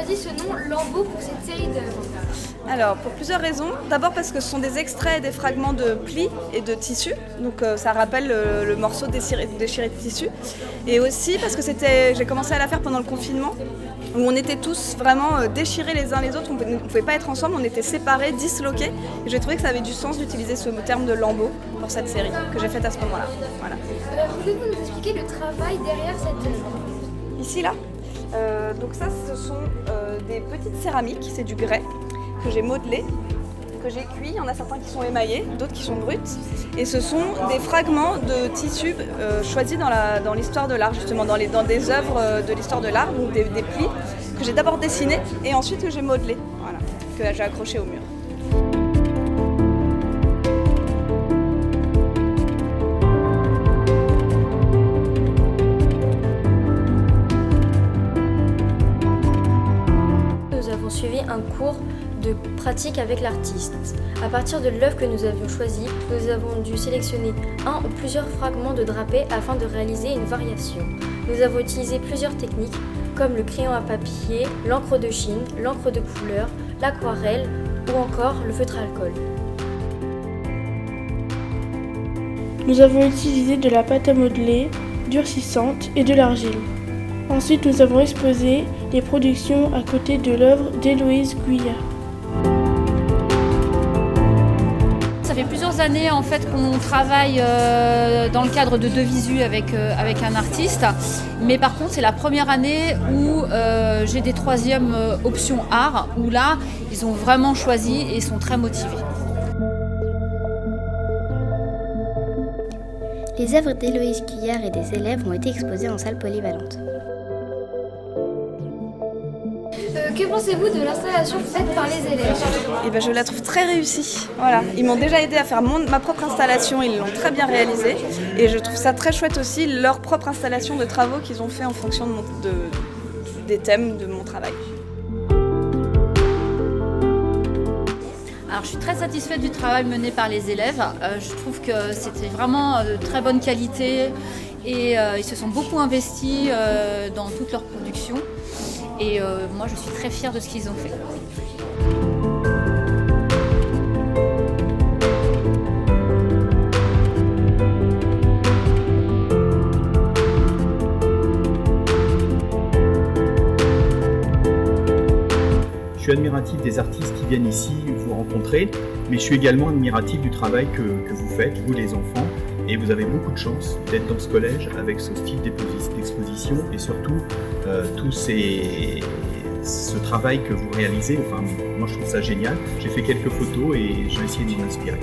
choisi ce nom Lambeaux pour cette série d'œuvres? Alors, pour plusieurs raisons. D'abord parce que ce sont des extraits et des fragments de plis et de tissu. Donc ça rappelle le morceau déchiré de tissu. Et aussi parce que j'ai commencé à la faire pendant le confinement, où on était tous vraiment déchirés les uns les autres. On ne pouvait pas être ensemble, on était séparés, disloqués. Et j'ai trouvé que ça avait du sens d'utiliser ce terme de lambeau pour cette série que j'ai faite à ce moment-là. Voilà. Pouvez-vous nous expliquer le travail derrière cette œuvre? Ici, là. Donc ça, ce sont des petites céramiques, c'est du grès que j'ai modelé, que j'ai cuit. Il y en a certains qui sont émaillés, d'autres qui sont bruts. Et ce sont des fragments de tissu choisis dans l'histoire de l'art, justement, dans des œuvres de l'histoire de l'art, donc des plis que j'ai d'abord dessinés et ensuite que j'ai modelés, voilà, que j'ai accrochés au mur. Nous avons suivi un cours de pratique avec l'artiste. À partir de l'œuvre que nous avions choisie, nous avons dû sélectionner un ou plusieurs fragments de drapé afin de réaliser une variation. Nous avons utilisé plusieurs techniques comme le crayon à papier, l'encre de Chine, l'encre de couleur, l'aquarelle ou encore le feutre à alcool. Nous avons utilisé de la pâte à modeler, durcissante et de l'argile. Ensuite, nous avons exposé les productions à côté de l'œuvre d'Héloïse Guyard. Ça fait plusieurs années en fait qu'on travaille dans le cadre de Devisu avec un artiste, mais par contre c'est la première année où j'ai des troisièmes options art, où là ils ont vraiment choisi et sont très motivés. Les œuvres d'Héloïse Guyard et des élèves ont été exposées en salle polyvalente. Que pensez-vous de l'installation faite par les élèves? Et ben, je la trouve très réussie. Voilà. Ils m'ont déjà aidé à faire ma propre installation, ils l'ont très bien réalisée. Et je trouve ça très chouette aussi, leur propre installation de travaux qu'ils ont fait en fonction des thèmes de mon travail. Alors, je suis très satisfaite du travail mené par les élèves. Je trouve que c'était vraiment de très bonne qualité et ils se sont beaucoup investis dans toute leur production. Et moi, je suis très fière de ce qu'ils ont fait. Je suis admiratif des artistes qui viennent ici vous rencontrer, mais je suis également admiratif du travail que vous faites, vous les enfants. Et vous avez beaucoup de chance d'être dans ce collège avec ce style d'exposition et surtout ce travail que vous réalisez. Enfin, moi je trouve ça génial. J'ai fait quelques photos et je vais essayer de m'en inspirer.